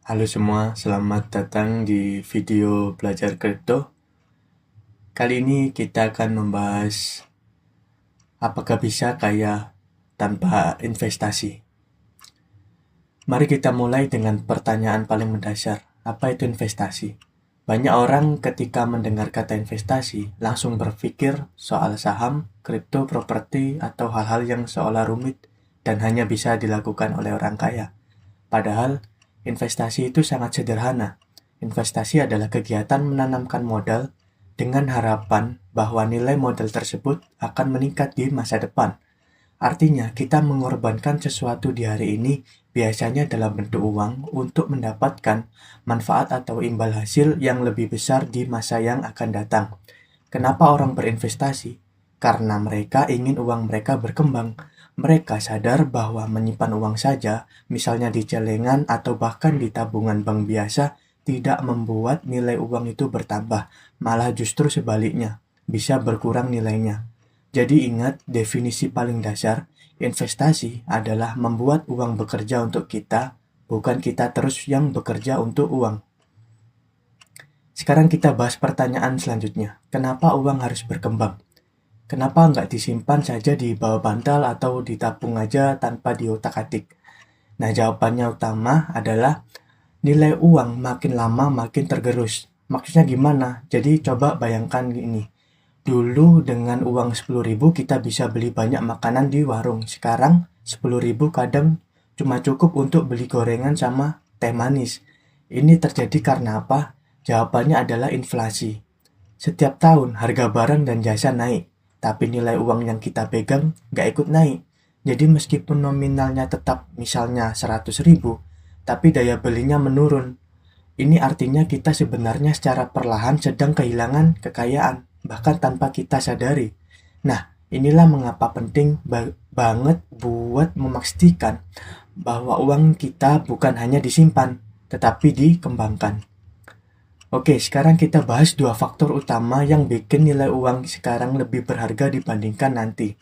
Halo semua, selamat datang di video belajar kripto. Kali ini kita akan membahas apakah bisa kaya tanpa investasi. Mari kita mulai dengan pertanyaan paling mendasar. Apa itu investasi? Banyak orang ketika mendengar kata investasi langsung berpikir soal saham, kripto, properti, atau hal-hal yang seolah rumit dan hanya bisa dilakukan oleh orang kaya. Padahal, investasi itu sangat sederhana. Investasi adalah kegiatan menanamkan modal dengan harapan bahwa nilai modal tersebut akan meningkat di masa depan. Artinya, kita mengorbankan sesuatu di hari ini biasanya dalam bentuk uang untuk mendapatkan manfaat atau imbal hasil yang lebih besar di masa yang akan datang. Kenapa orang berinvestasi? Karena mereka ingin uang mereka berkembang. Mereka sadar bahwa menyimpan uang saja, misalnya di celengan atau bahkan di tabungan bank biasa, tidak membuat nilai uang itu bertambah, malah justru sebaliknya, bisa berkurang nilainya. Jadi ingat definisi paling dasar, investasi adalah membuat uang bekerja untuk kita, bukan kita terus yang bekerja untuk uang. Sekarang kita bahas pertanyaan selanjutnya. Kenapa uang harus berkembang? Kenapa nggak disimpan saja di bawah bantal atau ditabung aja tanpa diotak-atik? Nah, jawabannya utama adalah nilai uang makin lama makin tergerus. Maksudnya gimana? Jadi coba bayangkan gini. Dulu dengan uang 10.000 kita bisa beli banyak makanan di warung. Sekarang 10.000 kadang cuma cukup untuk beli gorengan sama teh manis. Ini terjadi karena apa? Jawabannya adalah inflasi. Setiap tahun harga barang dan jasa naik, tapi nilai uang yang kita pegang nggak ikut naik. Jadi meskipun nominalnya tetap misalnya 100.000, tapi daya belinya menurun. Ini artinya kita sebenarnya secara perlahan sedang kehilangan kekayaan, bahkan tanpa kita sadari. Nah, inilah mengapa penting banget buat memastikan bahwa uang kita bukan hanya disimpan, tetapi dikembangkan. Oke, sekarang kita bahas dua faktor utama yang bikin nilai uang sekarang lebih berharga dibandingkan nanti.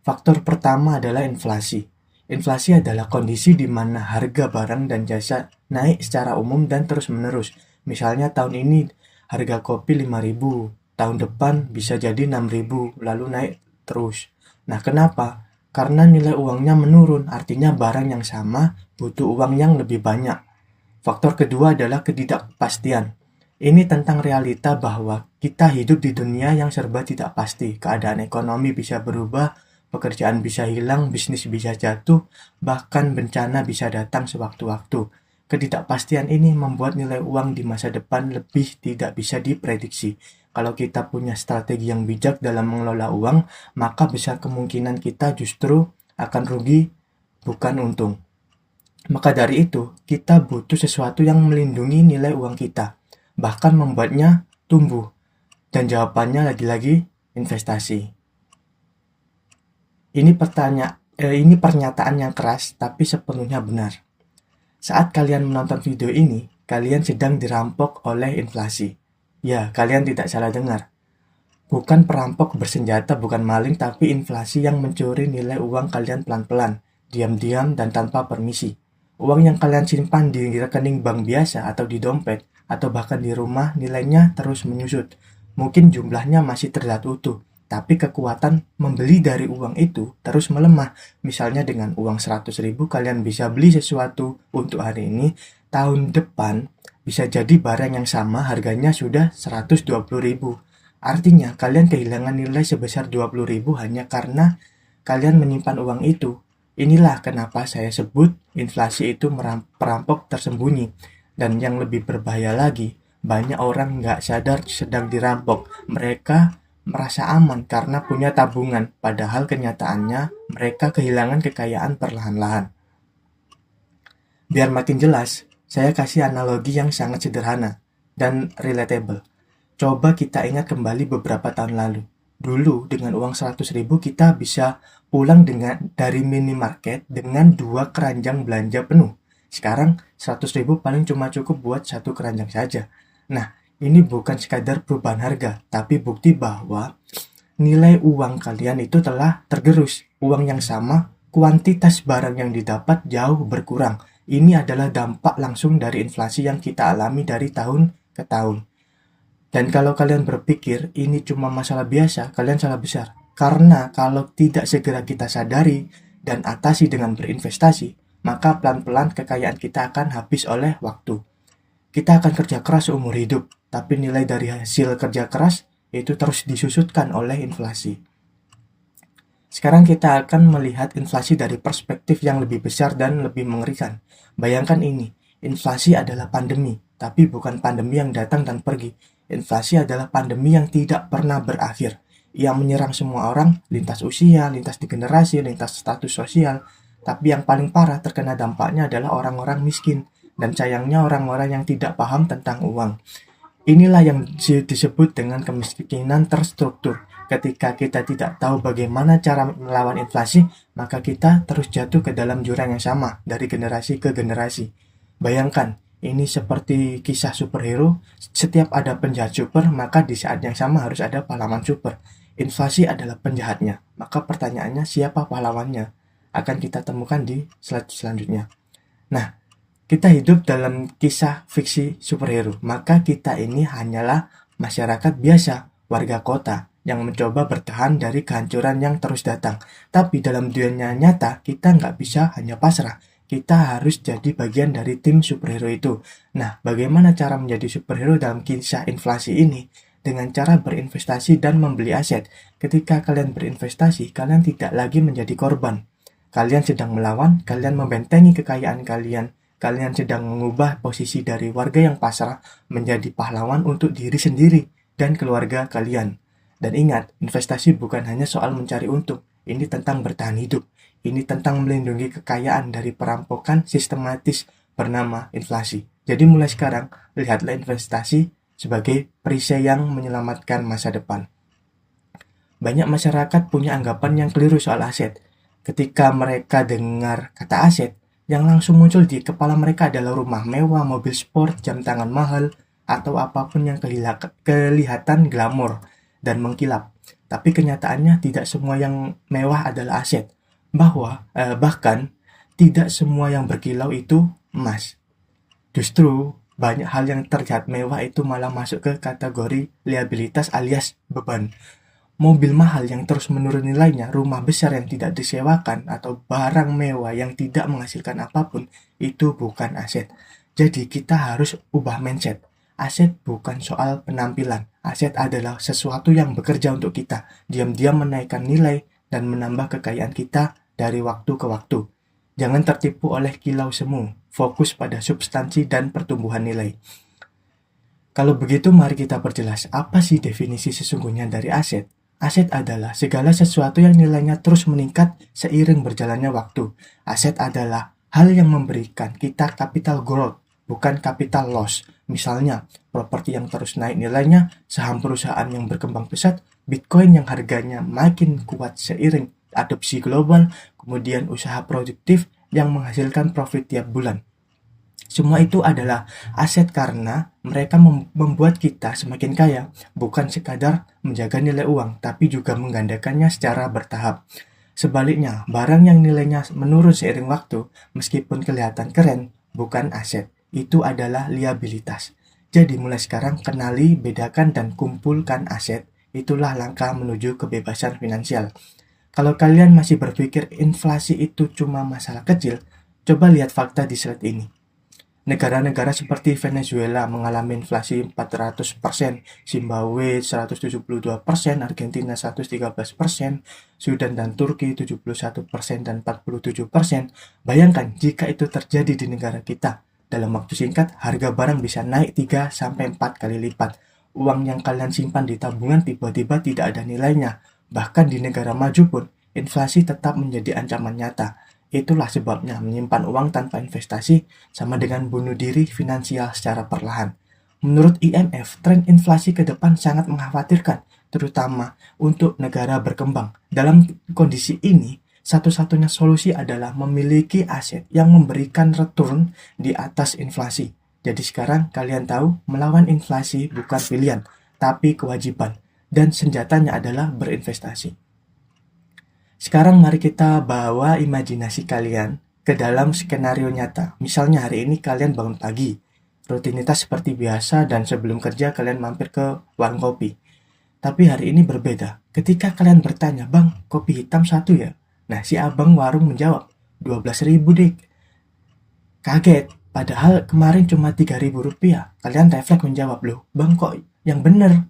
Faktor pertama adalah inflasi. Inflasi adalah kondisi di mana harga barang dan jasa naik secara umum dan terus-menerus. Misalnya tahun ini harga kopi 5.000, tahun depan bisa jadi 6.000, lalu naik terus. Nah, kenapa? Karena nilai uangnya menurun, artinya barang yang sama butuh uang yang lebih banyak. Faktor kedua adalah ketidakpastian. Ini tentang realita bahwa kita hidup di dunia yang serba tidak pasti. Keadaan ekonomi bisa berubah, pekerjaan bisa hilang, bisnis bisa jatuh, bahkan bencana bisa datang sewaktu-waktu. Ketidakpastian ini membuat nilai uang di masa depan lebih tidak bisa diprediksi. Kalau kita punya strategi yang bijak dalam mengelola uang, maka besar kemungkinan kita justru akan rugi, bukan untung. Maka dari itu, kita butuh sesuatu yang melindungi nilai uang kita, bahkan membuatnya tumbuh. Dan jawabannya lagi-lagi investasi. Ini pernyataan yang keras tapi sepenuhnya benar. Saat kalian menonton video ini, kalian sedang dirampok oleh inflasi. Ya, kalian tidak salah dengar. Bukan perampok bersenjata, bukan maling, tapi inflasi yang mencuri nilai uang kalian pelan-pelan, diam-diam dan tanpa permisi. Uang yang kalian simpan di rekening bank biasa atau di dompet, atau bahkan di rumah, nilainya terus menyusut. Mungkin jumlahnya masih terlihat utuh, tapi kekuatan membeli dari uang itu terus melemah. Misalnya dengan uang 100.000 kalian bisa beli sesuatu untuk hari ini, tahun depan bisa jadi barang yang sama harganya sudah 120.000. Artinya kalian kehilangan nilai sebesar 20.000 hanya karena kalian menyimpan uang itu. Inilah kenapa saya sebut inflasi itu perampok tersembunyi. Dan yang lebih berbahaya lagi, banyak orang nggak sadar sedang dirampok. Mereka merasa aman karena punya tabungan, padahal kenyataannya mereka kehilangan kekayaan perlahan-lahan. Biar makin jelas, saya kasih analogi yang sangat sederhana dan relatable. Coba kita ingat kembali beberapa tahun lalu. Dulu dengan uang 100.000 kita bisa pulang dari minimarket dengan 2 keranjang belanja penuh. Sekarang 100.000 paling cuma cukup buat 1 keranjang saja. Nah, ini bukan sekadar perubahan harga, tapi bukti bahwa nilai uang kalian itu telah tergerus. Uang yang sama, kuantitas barang yang didapat jauh berkurang. Ini adalah dampak langsung dari inflasi yang kita alami dari tahun ke tahun. Dan kalau kalian berpikir ini cuma masalah biasa, kalian salah besar. Karena kalau tidak segera kita sadari dan atasi dengan berinvestasi, maka pelan-pelan kekayaan kita akan habis oleh waktu. Kita akan kerja keras seumur hidup, tapi nilai dari hasil kerja keras itu terus disusutkan oleh inflasi. Sekarang kita akan melihat inflasi dari perspektif yang lebih besar dan lebih mengerikan. Bayangkan ini, inflasi adalah pandemi, tapi bukan pandemi yang datang dan pergi. Inflasi adalah pandemi yang tidak pernah berakhir. Ia menyerang semua orang, lintas usia, lintas di generasi, lintas status sosial. Tapi yang paling parah terkena dampaknya adalah orang-orang miskin. Dan sayangnya orang-orang yang tidak paham tentang uang. Inilah yang disebut dengan kemiskinan terstruktur. Ketika kita tidak tahu bagaimana cara melawan inflasi, maka kita terus jatuh ke dalam jurang yang sama dari generasi ke generasi. Bayangkan, ini seperti kisah superhero, setiap ada penjahat super, maka di saat yang sama harus ada pahlawan super. Inflasi adalah penjahatnya, maka pertanyaannya siapa pahlawannya? Akan kita temukan di slide selanjutnya. Nah, kita hidup dalam kisah fiksi superhero, maka kita ini hanyalah masyarakat biasa, warga kota, yang mencoba bertahan dari kehancuran yang terus datang. Tapi dalam dunia nyata, kita nggak bisa hanya pasrah. Kita harus jadi bagian dari tim superhero itu. Nah, bagaimana cara menjadi superhero dalam kisah inflasi ini? Dengan cara berinvestasi dan membeli aset. Ketika kalian berinvestasi, kalian tidak lagi menjadi korban. Kalian sedang melawan, kalian membentengi kekayaan kalian. Kalian sedang mengubah posisi dari warga yang pasrah menjadi pahlawan untuk diri sendiri dan keluarga kalian. Dan ingat, investasi bukan hanya soal mencari untung. Ini tentang bertahan hidup. Ini tentang melindungi kekayaan dari perampokan sistematis bernama inflasi. Jadi mulai sekarang, lihatlah investasi sebagai perisai yang menyelamatkan masa depan. Banyak masyarakat punya anggapan yang keliru soal aset. Ketika mereka dengar kata aset, yang langsung muncul di kepala mereka adalah rumah mewah, mobil sport, jam tangan mahal, atau apapun yang kelihatan glamor dan mengkilap. Tapi kenyataannya tidak semua yang mewah adalah aset. Bahkan tidak semua yang berkilau itu emas. Justru banyak hal yang terlihat mewah itu malah masuk ke kategori liabilitas alias beban. Mobil mahal yang terus menurun nilainya, rumah besar yang tidak disewakan, atau barang mewah yang tidak menghasilkan apapun, itu bukan aset. Jadi kita harus ubah mindset. Aset bukan soal penampilan. Aset adalah sesuatu yang bekerja untuk kita, diam-diam menaikkan nilai dan menambah kekayaan kita dari waktu ke waktu. Jangan tertipu oleh kilau semu, fokus pada substansi dan pertumbuhan nilai. Kalau begitu mari kita perjelas apa sih definisi sesungguhnya dari aset. Aset adalah segala sesuatu yang nilainya terus meningkat seiring berjalannya waktu. Aset adalah hal yang memberikan kita capital growth, bukan capital loss. Misalnya, properti yang terus naik nilainya, saham perusahaan yang berkembang pesat, Bitcoin yang harganya makin kuat seiring adopsi global, kemudian usaha produktif yang menghasilkan profit tiap bulan. Semua itu adalah aset karena mereka membuat kita semakin kaya, bukan sekadar menjaga nilai uang, tapi juga menggandakannya secara bertahap. Sebaliknya, barang yang nilainya menurun seiring waktu, meskipun kelihatan keren, bukan aset. Itu adalah liabilitas. Jadi mulai sekarang kenali, bedakan, dan kumpulkan aset. Itulah langkah menuju kebebasan finansial. Kalau kalian masih berpikir inflasi itu cuma masalah kecil, coba lihat fakta di slide ini. Negara-negara seperti Venezuela mengalami inflasi 400%, Zimbabwe 172%, Argentina 113%, Sudan dan Turki 71% dan 47%. Bayangkan jika itu terjadi di negara kita. Dalam waktu singkat, harga barang bisa naik 3-4 kali lipat. Uang yang kalian simpan di tabungan tiba-tiba tidak ada nilainya. Bahkan di negara maju pun, inflasi tetap menjadi ancaman nyata. Itulah sebabnya menyimpan uang tanpa investasi sama dengan bunuh diri finansial secara perlahan. Menurut IMF, tren inflasi ke depan sangat mengkhawatirkan, terutama untuk negara berkembang. Dalam kondisi ini, satu-satunya solusi adalah memiliki aset yang memberikan return di atas inflasi. Jadi sekarang kalian tahu, melawan inflasi bukan pilihan, tapi kewajiban. Dan senjatanya adalah berinvestasi. Sekarang mari kita bawa imajinasi kalian ke dalam skenario nyata. Misalnya hari ini kalian bangun pagi, rutinitas seperti biasa dan sebelum kerja kalian mampir ke warung kopi. Tapi hari ini berbeda. Ketika kalian bertanya, "Bang, kopi hitam satu ya?" Nah, si abang warung menjawab, 12.000 dik. Kaget, padahal kemarin cuma 3.000 rupiah. Kalian refleks menjawab, "Loh, bang kok yang bener?"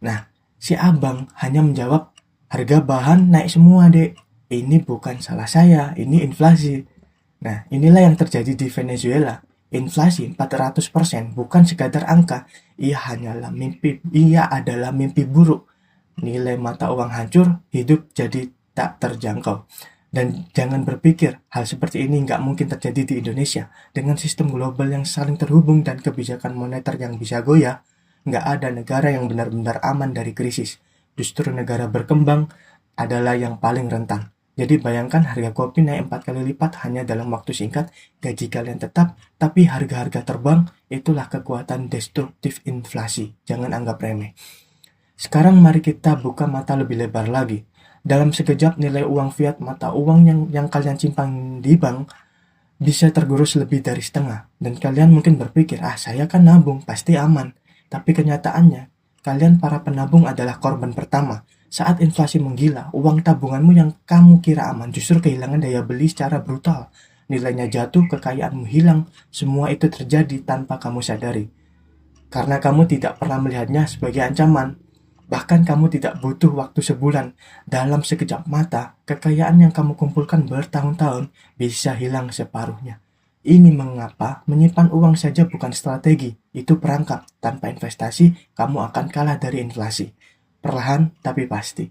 Nah, si abang hanya menjawab, "Harga bahan naik semua dek. Ini bukan salah saya, ini inflasi." Nah, inilah yang terjadi di Venezuela. Inflasi 400% bukan sekadar angka, ia adalah mimpi buruk. Nilai mata uang hancur, hidup jadi tak terjangkau. Dan jangan berpikir hal seperti ini nggak mungkin terjadi di Indonesia. Dengan sistem global yang saling terhubung dan kebijakan moneter yang bisa goyah, nggak ada negara yang benar-benar aman dari krisis. Justru negara berkembang adalah yang paling rentan. Jadi bayangkan harga kopi naik 4 kali lipat hanya dalam waktu singkat, gaji kalian tetap, tapi harga-harga terbang. Itulah kekuatan destruktif inflasi. Jangan anggap remeh. Sekarang mari kita buka mata lebih lebar lagi. Dalam sekejap nilai uang fiat mata uang yang kalian simpan di bank bisa tergerus lebih dari setengah. Dan kalian mungkin berpikir, saya kan nabung, pasti aman. Tapi kenyataannya, kalian para penabung adalah korban pertama. Saat inflasi menggila, uang tabunganmu yang kamu kira aman justru kehilangan daya beli secara brutal. Nilainya jatuh, kekayaanmu hilang, semua itu terjadi tanpa kamu sadari. Karena kamu tidak pernah melihatnya sebagai ancaman. Bahkan kamu tidak butuh waktu sebulan. Dalam sekejap mata, kekayaan yang kamu kumpulkan bertahun-tahun bisa hilang separuhnya. Ini mengapa menyimpan uang saja bukan strategi, itu perangkap. Tanpa investasi, kamu akan kalah dari inflasi. Perlahan tapi pasti.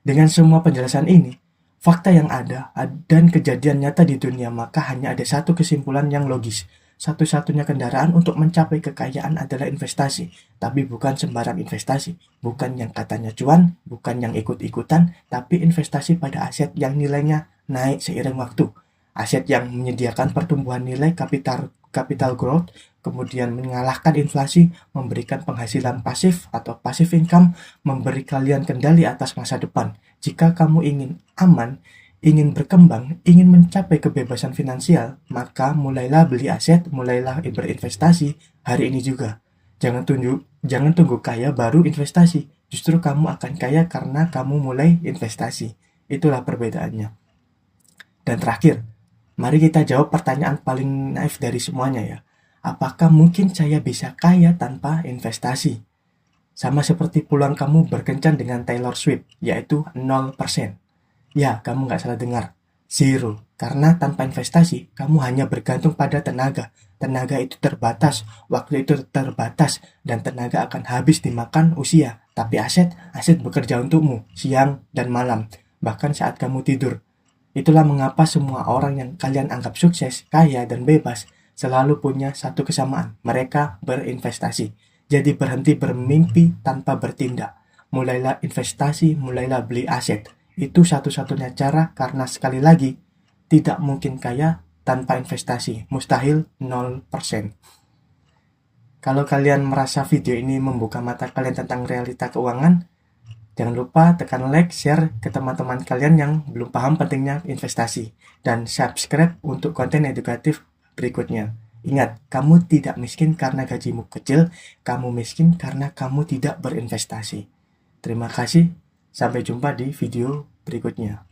Dengan semua penjelasan ini, fakta yang ada dan kejadian nyata di dunia, maka hanya ada satu kesimpulan yang logis. Satu-satunya kendaraan untuk mencapai kekayaan adalah investasi, tapi bukan sembarang investasi, bukan yang katanya cuan, bukan yang ikut-ikutan, tapi investasi pada aset yang nilainya naik seiring waktu, aset yang menyediakan pertumbuhan nilai capital growth, kemudian mengalahkan inflasi, memberikan penghasilan pasif atau passive income, memberi kalian kendali atas masa depan. Jika kamu ingin aman, ingin berkembang, ingin mencapai kebebasan finansial, maka mulailah beli aset, mulailah berinvestasi hari ini juga. Jangan tunggu kaya baru investasi. Justru kamu akan kaya karena kamu mulai investasi. Itulah perbedaannya. Dan terakhir, mari kita jawab pertanyaan paling naif dari semuanya ya. Apakah mungkin saya bisa kaya tanpa investasi? Sama seperti peluang kamu berkencan dengan Taylor Swift, yaitu 0%. Ya, kamu nggak salah dengar. Zero. Karena tanpa investasi, kamu hanya bergantung pada tenaga. Tenaga itu terbatas, waktu itu terbatas, dan tenaga akan habis dimakan usia. Tapi aset bekerja untukmu, siang dan malam, bahkan saat kamu tidur. Itulah mengapa semua orang yang kalian anggap sukses, kaya, dan bebas, selalu punya satu kesamaan. Mereka berinvestasi. Jadi berhenti bermimpi tanpa bertindak. Mulailah investasi, mulailah beli aset. Itu satu-satunya cara karena sekali lagi, tidak mungkin kaya tanpa investasi. Mustahil 0%. Kalau kalian merasa video ini membuka mata kalian tentang realita keuangan, jangan lupa tekan like, share ke teman-teman kalian yang belum paham pentingnya investasi. Dan subscribe untuk konten edukatif berikutnya. Ingat, kamu tidak miskin karena gajimu kecil, kamu miskin karena kamu tidak berinvestasi. Terima kasih. Sampai jumpa di video berikutnya.